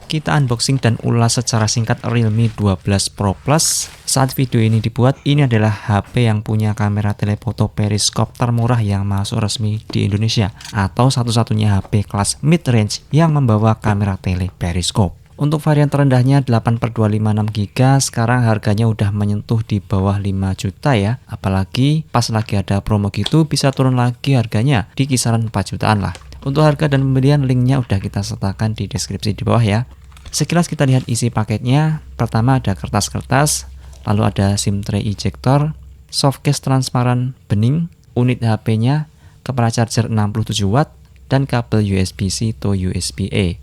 Kita unboxing dan ulas secara singkat Realme 12 Pro Plus. Saat video ini dibuat, ini adalah HP yang punya kamera telefoto periskop termurah yang masuk resmi di Indonesia, atau satu-satunya HP kelas mid-range yang membawa kamera tele periskop. Untuk varian terendahnya 8/256GB, sekarang harganya udah menyentuh di bawah 5 juta ya. Apalagi pas lagi ada promo gitu bisa turun lagi harganya di kisaran 4 jutaan lah. Untuk harga dan pembelian linknya udah kita sertakan di deskripsi di bawah ya. Sekilas kita lihat isi paketnya. Pertama ada kertas-kertas, lalu ada SIM tray ejector, softcase transparan bening, unit HP-nya, kepala charger 67 watt, dan kabel USB-C to USB-A.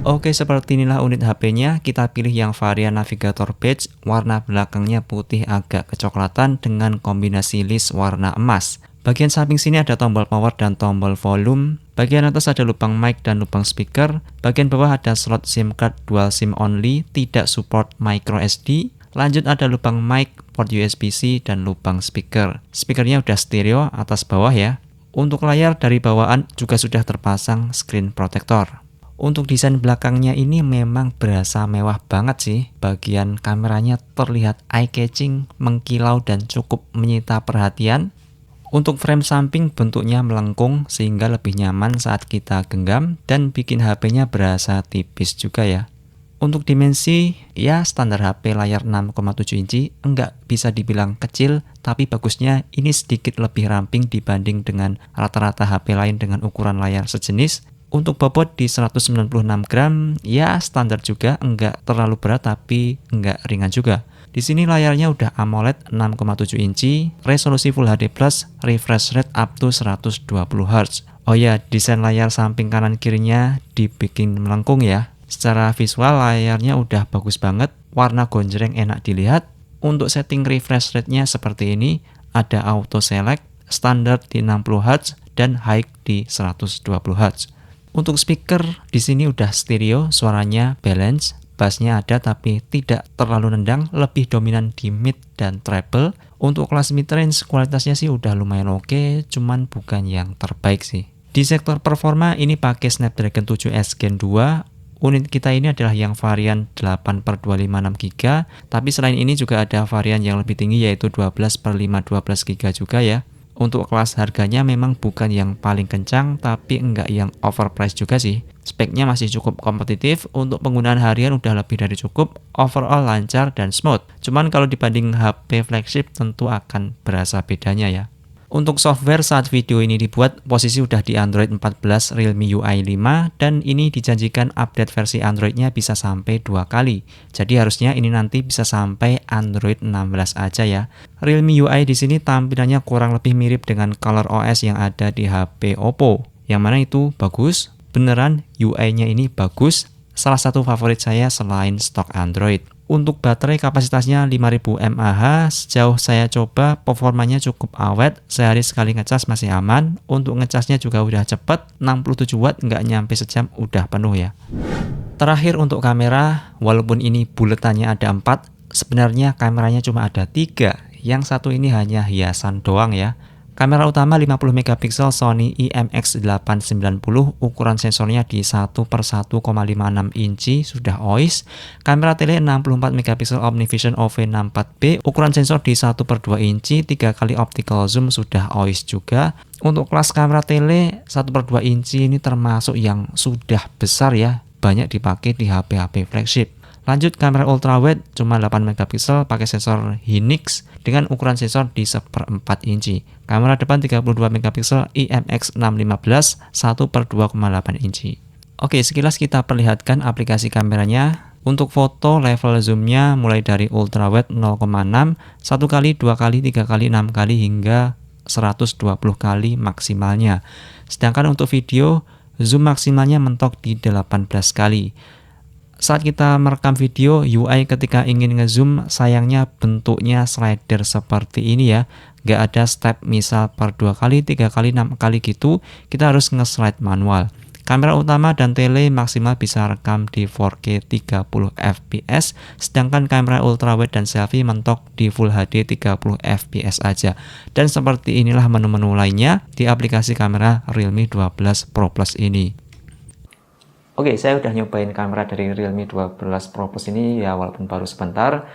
Oke, seperti inilah unit HP-nya. Kita pilih yang varian navigator beige, warna belakangnya putih agak kecoklatan dengan kombinasi list warna emas. Bagian samping sini ada tombol power dan tombol volume. Bagian atas ada lubang mic dan lubang speaker. Bagian bawah ada slot SIM card dual SIM only, tidak support micro SD. Lanjut ada lubang mic, port USB-C, dan lubang speaker. Speakernya udah stereo atas bawah ya. Untuk layar dari bawaan juga sudah terpasang screen protector. Untuk desain belakangnya ini memang berasa mewah banget sih. Bagian kameranya terlihat eye-catching, mengkilau, dan cukup menyita perhatian. Untuk frame samping bentuknya melengkung sehingga lebih nyaman saat kita genggam dan bikin HP-nya berasa tipis juga ya. Untuk dimensi, ya standar HP layar 6,7 inci, enggak bisa dibilang kecil, tapi bagusnya ini sedikit lebih ramping dibanding dengan rata-rata HP lain dengan ukuran layar sejenis. Untuk bobot di 196 gram, ya standar juga, enggak terlalu berat tapi enggak ringan juga. Di sini layarnya udah AMOLED 6,7 inci, resolusi Full HD+, refresh rate up to 120 Hz. Oh ya, desain layar samping kanan kirinya dibikin melengkung ya. Secara visual layarnya udah bagus banget, warna gonjreng enak dilihat. Untuk setting refresh rate-nya seperti ini, ada auto select, standar di 60 Hz, dan high di 120 Hz. Untuk speaker, di sini udah stereo, suaranya balance. Bassnya ada tapi tidak terlalu nendang, lebih dominan di mid dan treble. Untuk kelas mid-range kualitasnya sih udah lumayan oke, cuman bukan yang terbaik sih. Di sektor performa ini pakai Snapdragon 7S Gen 2. Unit kita ini adalah yang varian 8/256GB, tapi selain ini juga ada varian yang lebih tinggi yaitu 12/512GB juga ya. Untuk kelas harganya memang bukan yang paling kencang, tapi enggak yang overpriced juga sih. Speknya masih cukup kompetitif, untuk penggunaan harian udah lebih dari cukup, overall lancar dan smooth. Cuman kalau dibanding HP flagship tentu akan berasa bedanya ya. Untuk software saat video ini dibuat, posisi udah di Android 14 Realme UI 5, dan ini dijanjikan update versi Androidnya bisa sampai 2 kali. Jadi harusnya ini nanti bisa sampai Android 16 aja ya. Realme UI di sini tampilannya kurang lebih mirip dengan ColorOS yang ada di HP Oppo. Yang mana itu bagus, beneran UI-nya ini bagus. Salah satu favorit saya selain stok Android. Untuk baterai kapasitasnya 5000 mAh, sejauh saya coba performanya cukup awet, sehari sekali ngecas masih aman. Untuk ngecasnya juga udah cepet, 67 watt nggak nyampe sejam udah penuh ya. Terakhir untuk kamera, walaupun ini buletannya ada 4, sebenarnya kameranya cuma ada 3. Yang satu ini hanya hiasan doang ya. Kamera utama 50 MP Sony IMX890, ukuran sensornya di 1/1,56 inci, sudah OIS. Kamera tele 64 MP OmniVision OV64B, ukuran sensor di 1/2 inci, 3 kali optical zoom, sudah OIS juga. Untuk kelas kamera tele 1/2 inci ini termasuk yang sudah besar ya, banyak dipakai di HP-HP flagship. Lanjut kamera ultrawide cuma 8 MP pakai sensor Hynix dengan ukuran sensor di 1/4 inci. Kamera depan 32 MP IMX615 1/2,8 inci. Oke, sekilas kita perlihatkan aplikasi kameranya. Untuk foto level zoomnya mulai dari ultrawide 0,6, 1 kali, 2 kali, 3 kali, 6 kali hingga 120 kali maksimalnya. Sedangkan untuk video zoom maksimalnya mentok di 18 kali. Saat kita merekam video, UI ketika ingin ngezoom sayangnya bentuknya slider seperti ini ya. Nggak ada step misal per 2 kali, 3 kali, 6 kali gitu, kita harus nge-slide manual. Kamera utama dan tele maksimal bisa rekam di 4K 30 fps, sedangkan kamera ultrawide dan selfie mentok di Full HD 30 fps aja. Dan seperti inilah menu-menu lainnya di aplikasi kamera Realme 12 Pro Plus ini. Oke, saya udah nyobain kamera dari Realme 12 Pro Plus ini ya, walaupun baru sebentar.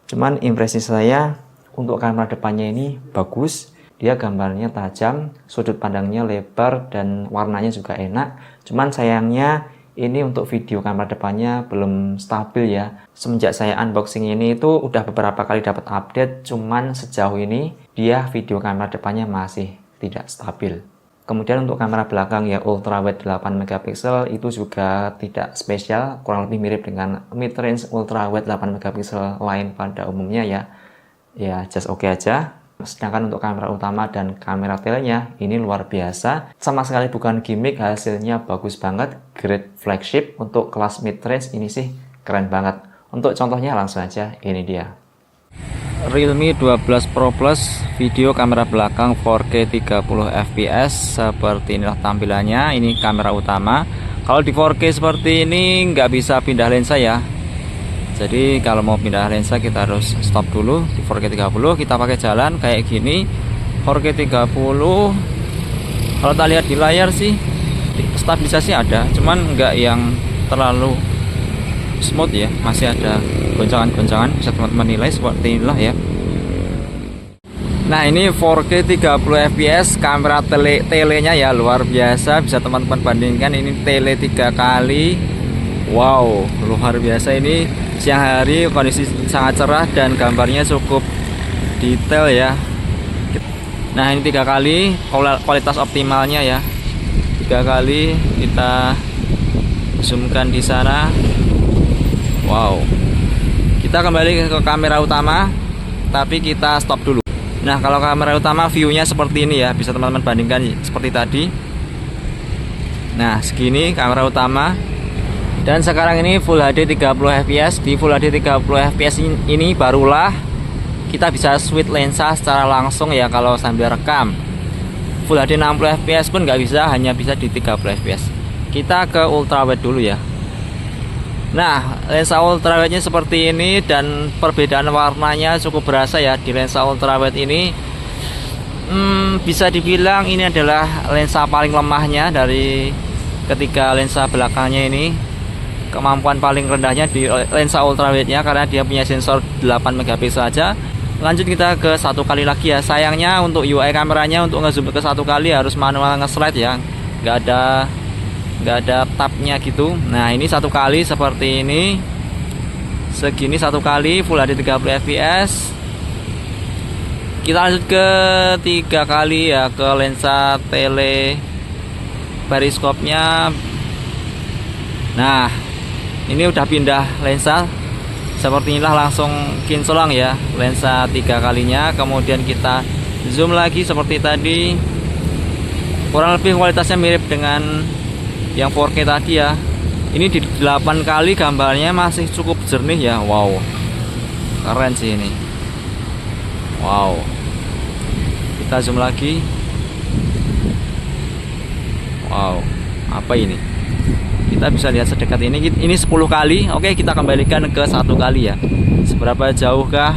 Cuman impresi saya untuk kamera depannya ini bagus. Dia gambarnya tajam, sudut pandangnya lebar, dan warnanya juga enak. Cuman sayangnya ini untuk video kamera depannya belum stabil ya. Semenjak saya unboxing ini itu udah beberapa kali dapat update, cuman sejauh ini dia video kamera depannya masih tidak stabil. Kemudian untuk kamera belakang ya ultrawide 8 megapiksel itu juga tidak spesial, kurang lebih mirip dengan mid-range ultrawide 8 megapiksel lain pada umumnya ya. Ya just oke aja. Sedangkan untuk kamera utama dan kamera telenya ini luar biasa, sama sekali bukan gimmick, hasilnya bagus banget, grade flagship untuk kelas mid-range ini sih keren banget. Untuk contohnya langsung aja, ini dia. Realme 12 Pro Plus video kamera belakang 4K 30 fps, seperti inilah tampilannya. Ini kamera utama. Kalau di 4K seperti ini nggak bisa pindah lensa ya, jadi kalau mau pindah lensa kita harus stop dulu di 4K 30. Kita pakai jalan kayak gini 4K 30. Kalau kita lihat di layar sih stabilisasi ada, cuman nggak yang terlalu smooth ya, masih ada goncangan-goncangan. Bisa teman-teman nilai seperti inilah ya. Nah ini 4K 30 fps kamera telenya ya, luar biasa. Bisa teman-teman bandingkan, ini tele 3 kali. Wow, luar biasa. Ini siang hari kondisi sangat cerah dan gambarnya cukup detail ya. Nah ini 3 kali kualitas optimalnya ya. 3 kali kita zoomkan di sana. Wow, kita kembali ke kamera utama, tapi kita stop dulu. Nah kalau kamera utama viewnya seperti ini ya, bisa teman-teman bandingkan seperti tadi. Nah segini kamera utama. Dan sekarang ini Full HD 30 fps. Di Full HD 30 fps ini barulah kita bisa switch lensa secara langsung ya kalau sambil rekam. Full HD 60 fps pun nggak bisa, hanya bisa di 30 fps. Kita ke ultrawide dulu ya. Nah lensa ultrawide nya seperti ini, dan perbedaan warnanya cukup berasa ya di lensa ultrawide ini. Bisa dibilang ini adalah lensa paling lemahnya dari ketiga lensa belakangnya ini. Kemampuan paling rendahnya di lensa ultrawide nya karena dia punya sensor 8 megapiksel saja. Lanjut kita ke 1 kali lagi ya. Sayangnya untuk UI kameranya untuk ngezoom ke 1 kali harus manual nge-slide ya, nggak ada tabnya gitu. Nah ini 1 kali seperti ini, segini 1 kali Full HD 30 fps. Kita lanjut ke 3 kali ya, ke lensa tele periskopnya. Nah ini udah pindah lensa, seperti inilah langsung kinclong ya lensa 3 kalinya. Kemudian kita zoom lagi seperti tadi, kurang lebih kualitasnya mirip dengan yang 4K tadi ya. Ini di 8 kali gambarnya masih cukup jernih ya. Wow, keren sih ini. Wow, kita zoom lagi. Wow, apa ini? Kita bisa lihat sedekat ini 10 kali. Oke, kita kembalikan ke 1 kali ya. Seberapa jauhkah?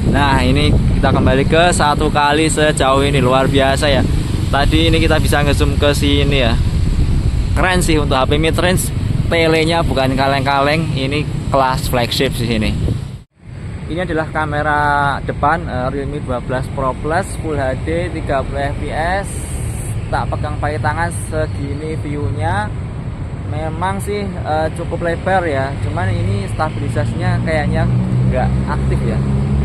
Nah ini kita kembali ke 1 kali sejauh ini, luar biasa ya. Tadi ini kita bisa ngezoom ke sini ya. Keren sih untuk HP mid-range. Telenya bukan kaleng-kaleng, ini kelas flagship di sini. Ini adalah kamera depan Realme 12 Pro Plus Full HD 30 fps. Tak pegang pakai tangan, segini viewnya. Memang sih cukup lebar ya, cuman ini stabilisasinya kayaknya nggak aktif ya.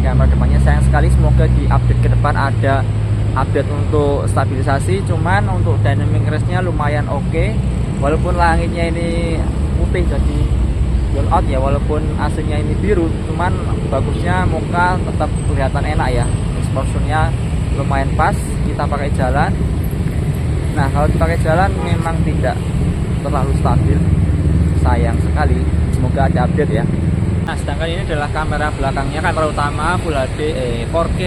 Kamera depannya sayang sekali. Semoga di update ke depan ada update untuk stabilisasi. Cuman untuk dynamic range-nya lumayan oke. Walaupun langitnya ini putih jadi blown out ya, walaupun AC-nya ini biru, cuman bagusnya muka tetap kelihatan enak ya. Exposure-nya lumayan pas. Kita pakai jalan. Nah kalau dipakai jalan memang tidak terlalu stabil, sayang sekali. Semoga ada update ya. Nah sedangkan ini adalah kamera belakangnya, kamera utama Full HD 4K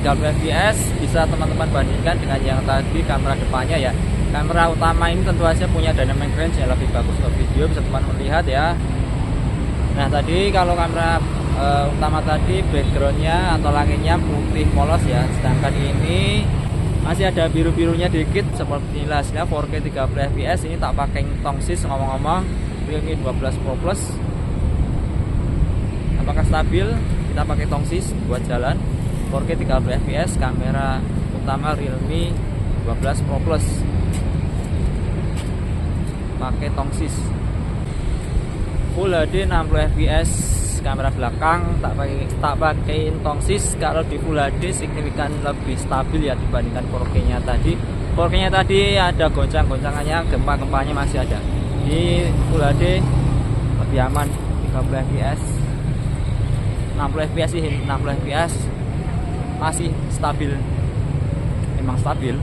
30 fps. Bisa teman-teman bandingkan dengan yang tadi kamera depannya ya. Kamera utama ini tentu saja punya dynamic range yang lebih bagus untuk video, bisa teman-teman lihat ya. Nah tadi kalau kamera utama tadi backgroundnya atau langitnya putih polos ya, sedangkan ini Masih ada biru-birunya dikit seperti inilah hasilnya 4K 30 fps. Ini tak pakai tongsis ngomong-ngomong. Realme 12 Pro Plus. Apakah stabil? Kita pakai tongsis buat jalan. 4K 30 fps, kamera utama Realme 12 Pro Plus. Pakai tongsis. Full HD 60 fps, kamera belakang tak pakai tongsis. Kalau di Full HD signifikan lebih stabil ya dibandingkan 4K-nya tadi. 4K-nya tadi ada goncang-goncangannya, gempa-gempanya masih ada. Di Full HD lebih aman, 30 fps, 60 fps sih, 60 fps masih stabil, memang stabil.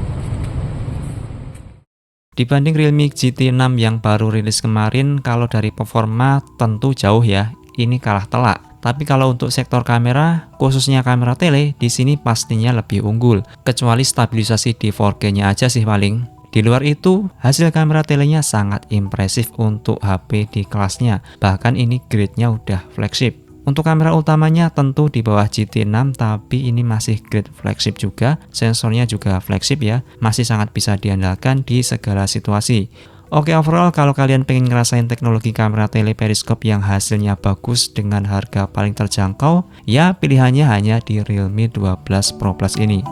Dibanding Realme GT 6 yang baru rilis kemarin, kalau dari performa tentu jauh ya, ini kalah telak. Tapi kalau untuk sektor kamera, khususnya kamera tele, di sini pastinya lebih unggul. Kecuali stabilisasi di 4K-nya aja sih paling. Di luar itu, hasil kamera telenya sangat impresif untuk HP di kelasnya. Bahkan ini grade-nya udah flagship. Untuk kamera utamanya tentu di bawah GT 6, tapi ini masih grade flagship juga. Sensornya juga flagship ya, masih sangat bisa diandalkan di segala situasi. Oke, overall kalau kalian pengen ngerasain teknologi kamera tele periskop yang hasilnya bagus dengan harga paling terjangkau, ya pilihannya hanya di Realme 12 Pro Plus ini.